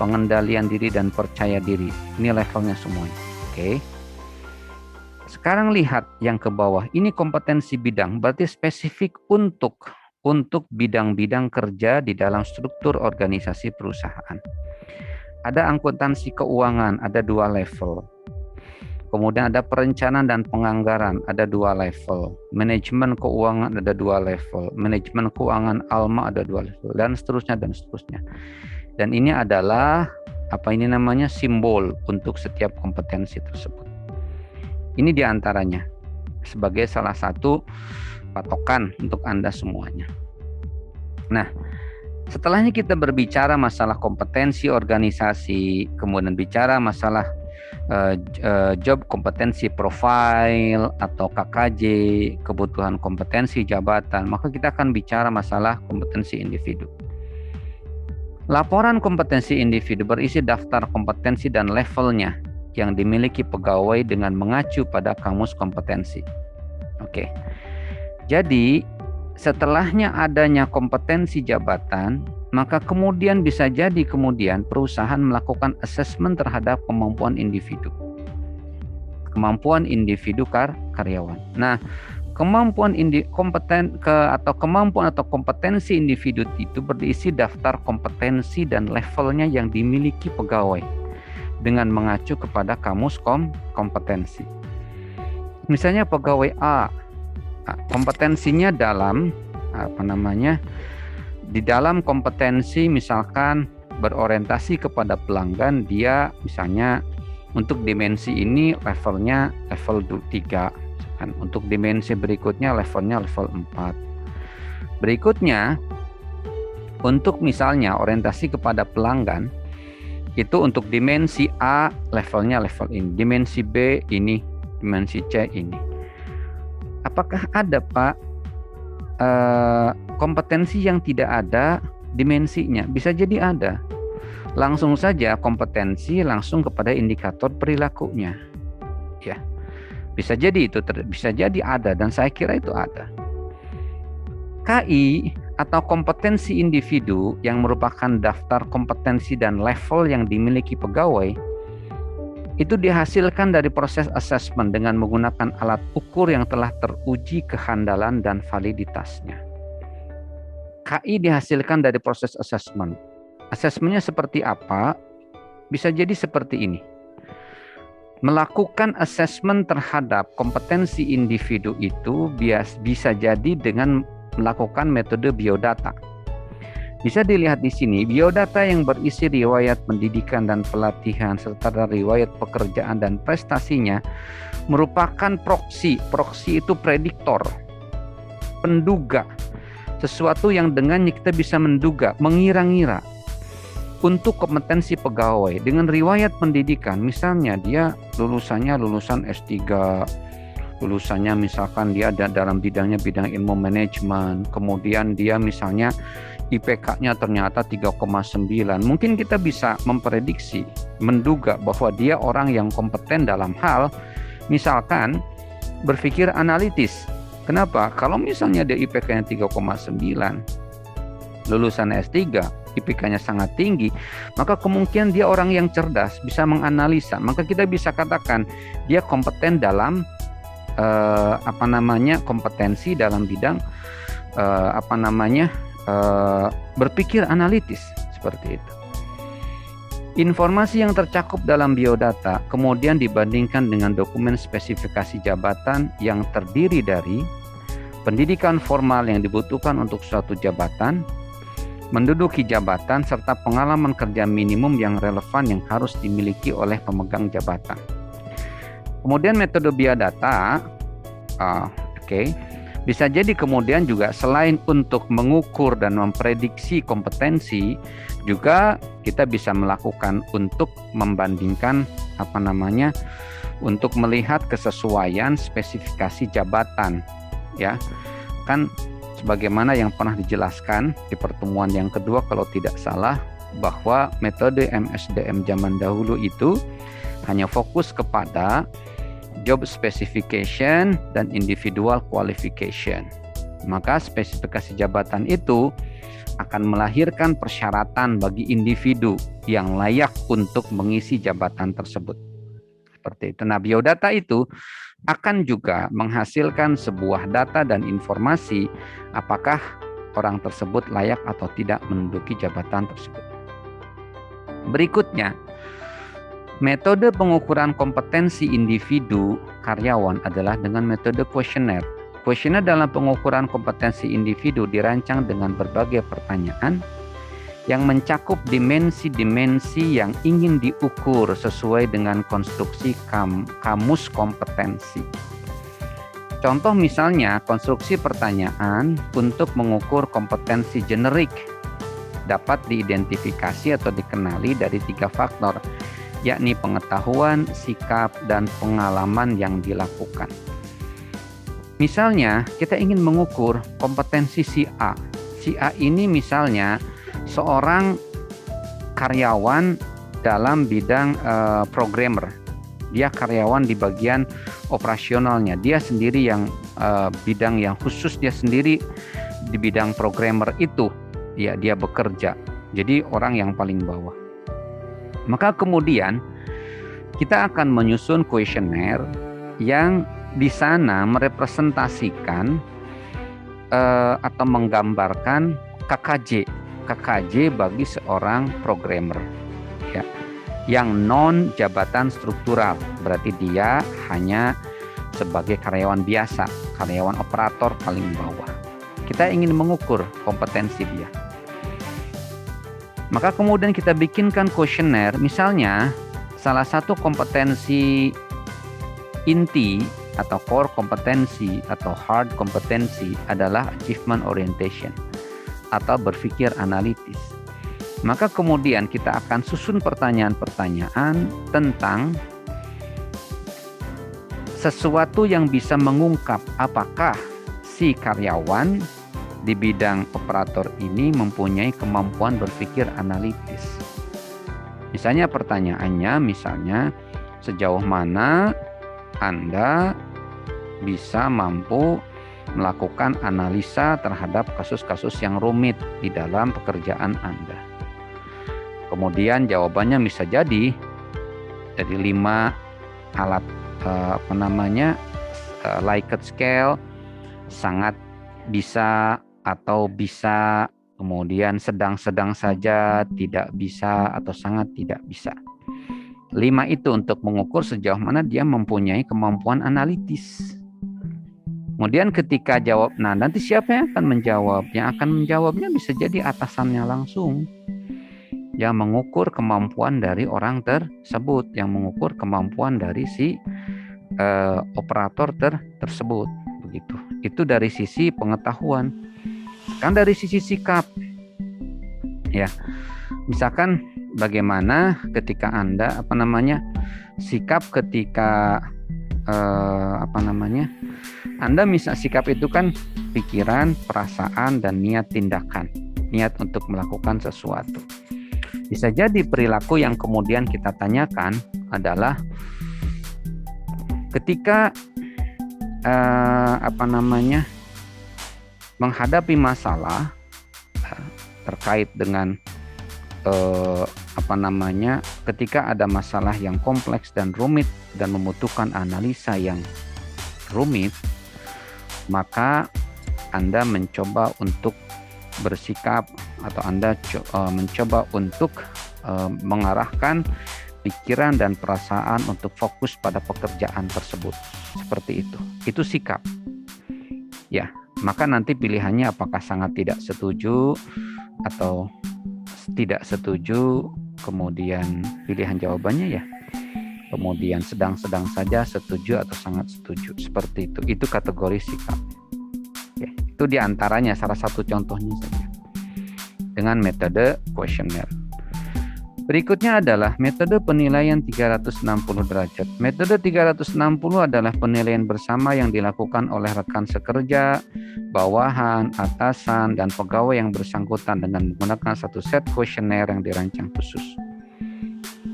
pengendalian diri dan percaya diri. Ini levelnya semuanya. Oke. Sekarang lihat yang ke bawah. Ini kompetensi bidang, berarti spesifik untuk bidang-bidang kerja di dalam struktur organisasi perusahaan. Ada akuntansi keuangan, ada 2 level. Kemudian ada perencanaan dan penganggaran, ada 2 level. Manajemen keuangan ada 2 level. Manajemen keuangan Alma ada 2 level, dan seterusnya dan seterusnya. Dan ini adalah simbol untuk setiap kompetensi tersebut. Ini diantaranya sebagai salah satu patokan untuk Anda semuanya. Nah, setelahnya kita berbicara masalah kompetensi organisasi, kemudian bicara masalah job kompetensi profile atau KKJ, kebutuhan kompetensi jabatan, maka kita akan bicara masalah kompetensi individu. Laporan kompetensi individu berisi daftar kompetensi dan levelnya yang dimiliki pegawai dengan mengacu pada kamus kompetensi. Oke. Jadi, setelahnya adanya kompetensi jabatan, maka kemudian bisa jadi perusahaan melakukan asesmen terhadap kemampuan individu. Kemampuan individu karyawan. Nah, kemampuan atau kompetensi individu itu berisi daftar kompetensi dan levelnya yang dimiliki pegawai dengan mengacu kepada kamus kompetensi. Misalnya pegawai A, kompetensinya dalam di dalam kompetensi misalkan berorientasi kepada pelanggan, dia misalnya untuk dimensi ini levelnya level 3, kan? Untuk dimensi berikutnya levelnya level 4. Berikutnya untuk misalnya orientasi kepada pelanggan, itu untuk dimensi A levelnya level ini, dimensi B ini, dimensi C ini. Apakah ada Pak kompetensi yang tidak ada dimensinya? Bisa jadi ada. Langsung saja kompetensi langsung kepada indikator perilakunya. Ya. Bisa jadi ada, dan saya kira itu ada. KI atau kompetensi individu yang merupakan daftar kompetensi dan level yang dimiliki pegawai itu dihasilkan dari proses asesmen dengan menggunakan alat ukur yang telah teruji kehandalan dan validitasnya. KI dihasilkan dari proses asesmen. Asesmennya seperti apa? Bisa jadi seperti ini. Melakukan asesmen terhadap kompetensi individu itu bisa jadi dengan melakukan metode biodata. Bisa dilihat di sini, biodata yang berisi riwayat pendidikan dan pelatihan serta riwayat pekerjaan dan prestasinya merupakan proksi. Proksi itu prediktor, penduga, sesuatu yang dengannya kita bisa menduga, mengira-ngira untuk kompetensi pegawai. Dengan riwayat pendidikan, misalnya dia lulusan S3, lulusannya misalkan dia ada dalam bidang ilmu manajemen, kemudian dia misalnya IPK-nya ternyata 3,9. Mungkin kita bisa memprediksi, menduga bahwa dia orang yang kompeten dalam hal misalkan berpikir analitis. Kenapa? Kalau misalnya dia IPK-nya 3,9, lulusan S3, IPK-nya sangat tinggi, maka kemungkinan dia orang yang cerdas, bisa menganalisa. Maka kita bisa katakan dia kompeten dalam kompetensi dalam bidang berpikir analitis, seperti itu. Informasi yang tercakup dalam biodata kemudian dibandingkan dengan dokumen spesifikasi jabatan yang terdiri dari pendidikan formal yang dibutuhkan untuk suatu jabatan, menduduki jabatan, serta pengalaman kerja minimum yang relevan yang harus dimiliki oleh pemegang jabatan. Kemudian metode biodata, bisa jadi kemudian juga selain untuk mengukur dan memprediksi kompetensi, juga kita bisa melakukan untuk membandingkan untuk melihat kesesuaian spesifikasi jabatan, ya kan, sebagaimana yang pernah dijelaskan di pertemuan yang kedua kalau tidak salah, bahwa metode MSDM zaman dahulu itu hanya fokus kepada job specification dan individual qualification. Maka spesifikasi jabatan itu akan melahirkan persyaratan bagi individu yang layak untuk mengisi jabatan tersebut. Seperti itu. Nah, biodata itu akan juga menghasilkan sebuah data dan informasi apakah orang tersebut layak atau tidak menduduki jabatan tersebut. Berikutnya, metode pengukuran kompetensi individu karyawan adalah dengan metode kuesioner. Kuesioner dalam pengukuran kompetensi individu dirancang dengan berbagai pertanyaan yang mencakup dimensi-dimensi yang ingin diukur sesuai dengan konstruksi kamus kompetensi. Contoh misalnya konstruksi pertanyaan untuk mengukur kompetensi generik dapat diidentifikasi atau dikenali dari 3 faktor, yakni pengetahuan, sikap, dan pengalaman yang dilakukan. Misalnya, kita ingin mengukur kompetensi si A. Si A ini misalnya seorang karyawan dalam bidang programmer. Dia karyawan di bagian operasionalnya. Dia sendiri yang bidang yang khusus, dia sendiri di bidang programmer itu. Ya, dia bekerja. Jadi orang yang paling bawah. Maka kemudian kita akan menyusun kuesioner yang di sana merepresentasikan atau menggambarkan KKJ bagi seorang programmer, ya, yang non jabatan struktural, berarti dia hanya sebagai karyawan biasa, karyawan operator paling bawah. Kita ingin mengukur kompetensi dia. Maka kemudian kita bikinkan kuesioner, misalnya salah satu kompetensi inti atau core kompetensi atau hard kompetensi adalah achievement orientation atau berpikir analitis. Maka kemudian kita akan susun pertanyaan-pertanyaan tentang sesuatu yang bisa mengungkap apakah si karyawan di bidang operator ini mempunyai kemampuan berpikir analitis. Misalnya pertanyaannya, sejauh mana Anda bisa mampu melakukan analisa terhadap kasus-kasus yang rumit di dalam pekerjaan Anda. Kemudian jawabannya bisa jadi dari 5 alat Likert scale, sangat bisa atau bisa, kemudian sedang-sedang saja, tidak bisa atau sangat tidak bisa. 5 itu untuk mengukur sejauh mana dia mempunyai kemampuan analitis. Kemudian ketika jawab, nanti siapa yang akan menjawab? Yang akan menjawabnya bisa jadi atasannya langsung, yang mengukur kemampuan dari orang tersebut, yang mengukur kemampuan dari si operator tersebut. Begitu. Itu dari sisi pengetahuan. Kan dari sisi sikap, ya, misalkan bagaimana ketika Anda sikap ketika Anda sikap itu kan pikiran, perasaan, dan niat tindakan, niat untuk melakukan sesuatu. Bisa jadi perilaku yang kemudian kita tanyakan adalah ketika menghadapi masalah terkait dengan ketika ada masalah yang kompleks dan rumit dan membutuhkan analisa yang rumit, maka Anda mencoba untuk bersikap atau Anda mencoba untuk mengarahkan pikiran dan perasaan untuk fokus pada pekerjaan tersebut. Seperti itu. Itu sikap. Ya, maka nanti pilihannya apakah sangat tidak setuju atau tidak setuju, kemudian pilihan jawabannya ya, kemudian sedang-sedang saja, setuju atau sangat setuju. Seperti itu. Itu kategori sikap. Ya, itu diantaranya salah satu contohnya saja dengan metode kuesioner. Berikutnya adalah metode penilaian 360 derajat. Metode 360 adalah penilaian bersama yang dilakukan oleh rekan sekerja, bawahan, atasan, dan pegawai yang bersangkutan dengan menggunakan satu set kuesioner yang dirancang khusus.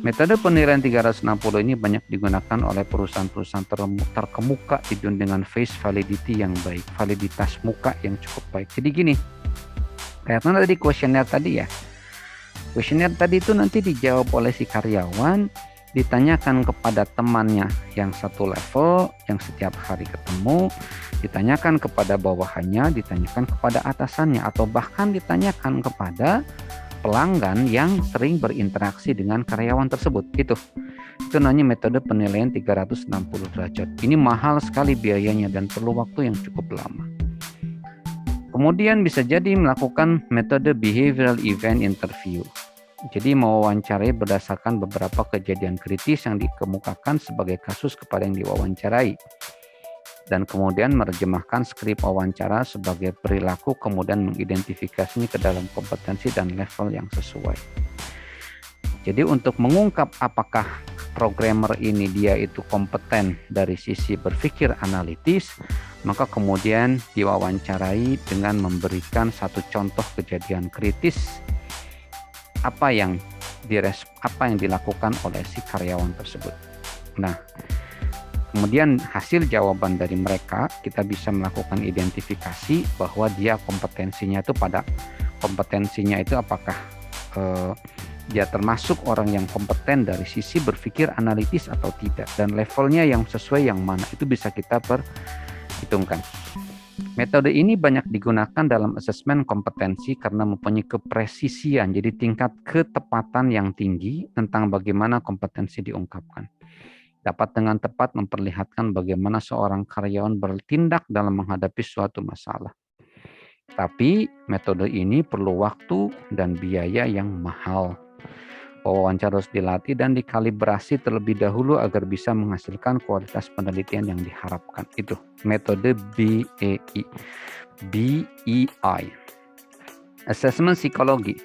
Metode penilaian 360 ini banyak digunakan oleh perusahaan-perusahaan terkemuka dengan face validity yang baik, validitas muka yang cukup baik. Jadi gini, karena tadi kuesioner tadi ya, kuesioner tadi itu nanti dijawab oleh si karyawan, ditanyakan kepada temannya yang satu level, yang setiap hari ketemu, ditanyakan kepada bawahannya, ditanyakan kepada atasannya, atau bahkan ditanyakan kepada pelanggan yang sering berinteraksi dengan karyawan tersebut. Itu namanya metode penilaian 360 derajat. Ini mahal sekali biayanya dan perlu waktu yang cukup lama. Kemudian bisa jadi melakukan metode behavioral event interview. Jadi mewawancarai berdasarkan beberapa kejadian kritis yang dikemukakan sebagai kasus kepada yang diwawancarai. Dan kemudian menerjemahkan skrip wawancara sebagai perilaku, kemudian mengidentifikasinya ke dalam kompetensi dan level yang sesuai. Jadi untuk mengungkap apakah programmer ini dia itu kompeten dari sisi berpikir analitis, maka kemudian diwawancarai dengan memberikan satu contoh kejadian kritis apa yang dilakukan oleh si karyawan tersebut. Nah, kemudian hasil jawaban dari mereka kita bisa melakukan identifikasi bahwa dia kompetensinya itu apakah dia termasuk orang yang kompeten dari sisi berpikir analitis atau tidak, dan levelnya yang sesuai yang mana itu bisa kita perhitungkan. Metode ini banyak digunakan dalam asesmen kompetensi karena mempunyai kepresisian, jadi tingkat ketepatan yang tinggi tentang bagaimana kompetensi diungkapkan. Dapat dengan tepat memperlihatkan bagaimana seorang karyawan bertindak dalam menghadapi suatu masalah. Tapi metode ini perlu waktu dan biaya yang mahal. Wawancara harus dilatih dan dikalibrasi terlebih dahulu agar bisa menghasilkan kualitas penelitian yang diharapkan. Itu metode BEI. Asesmen psikologi.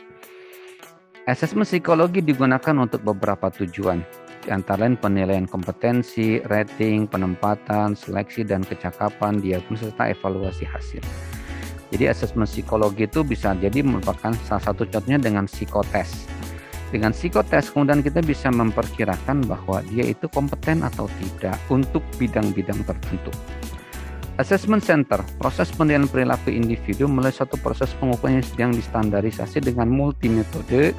Asesmen psikologi digunakan untuk beberapa tujuan, antara lain penilaian kompetensi, rating, penempatan, seleksi dan kecakapan, diagnosis serta evaluasi hasil. Jadi asesmen psikologi itu bisa jadi merupakan salah satu contohnya dengan psikotes. Dengan psikotes kemudian kita bisa memperkirakan bahwa dia itu kompeten atau tidak untuk bidang-bidang tertentu. Assessment Center, proses penilaian perilaku individu melalui suatu proses pengukuran yang distandarisasi dengan multi metode,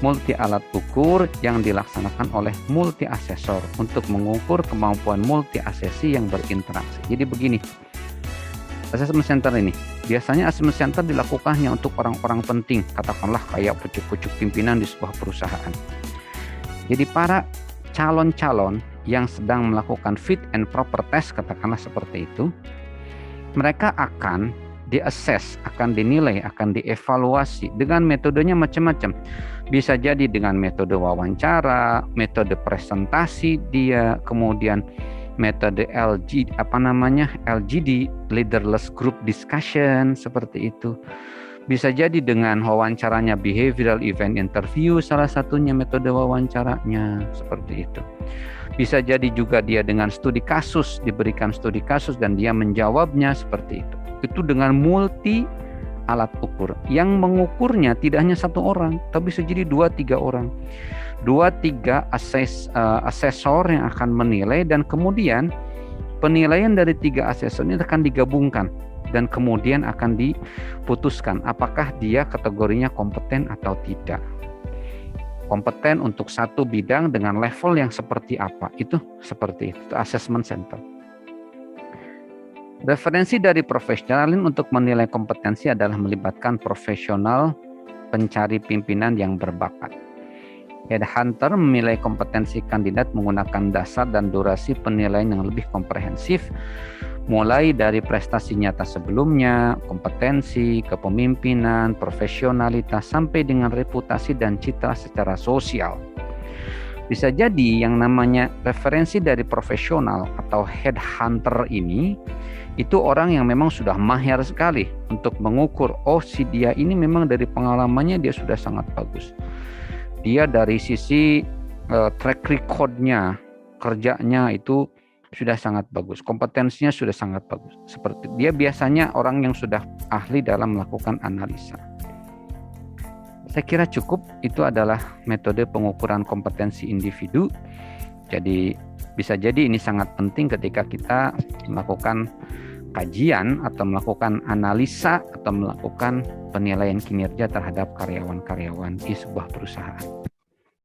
multi alat ukur yang dilaksanakan oleh multi asesor untuk mengukur kemampuan multi asesi yang berinteraksi. Jadi begini, assessment center ini biasanya assessment center dilakukan hanya untuk orang-orang penting, katakanlah kayak pucuk-pucuk pimpinan di sebuah perusahaan. Jadi para calon-calon yang sedang melakukan fit and proper test, katakanlah seperti itu, mereka akan di-assess, akan dinilai, akan dievaluasi dengan metodenya macam-macam. Bisa jadi dengan metode wawancara, metode presentasi dia, kemudian metode LGD, leaderless group discussion, seperti itu. Bisa jadi dengan wawancaranya behavioral event interview, salah satunya metode wawancaranya, seperti itu. Bisa jadi juga dia dengan studi kasus, diberikan studi kasus dan dia menjawabnya, seperti itu. Itu dengan multi alat ukur. Yang mengukurnya tidak hanya satu orang, tapi bisa jadi 2-3 orang. 2-3 asesor yang akan menilai, dan kemudian penilaian dari 3 asesor ini akan digabungkan dan kemudian akan diputuskan apakah dia kategorinya kompeten atau tidak. Kompeten untuk satu bidang dengan level yang seperti apa, itu seperti itu, assessment center. Referensi dari profesional untuk menilai kompetensi adalah melibatkan profesional pencari pimpinan yang berbakat. Headhunter menilai kompetensi kandidat menggunakan dasar dan durasi penilaian yang lebih komprehensif, mulai dari prestasi nyata sebelumnya, kompetensi, kepemimpinan, profesionalitas, sampai dengan reputasi dan citra secara sosial. Bisa jadi yang namanya referensi dari profesional atau headhunter ini, itu orang yang memang sudah mahir sekali untuk mengukur, oh si dia ini memang dari pengalamannya dia sudah sangat bagus. dia dari sisi track record-nya, kerjanya itu sudah sangat bagus, kompetensinya sudah sangat bagus. Seperti dia biasanya orang yang sudah ahli dalam melakukan analisa. Saya kira cukup, itu adalah metode pengukuran kompetensi individu. Jadi bisa jadi ini sangat penting ketika kita melakukan kajian atau melakukan analisa atau melakukan penilaian kinerja terhadap karyawan-karyawan di sebuah perusahaan.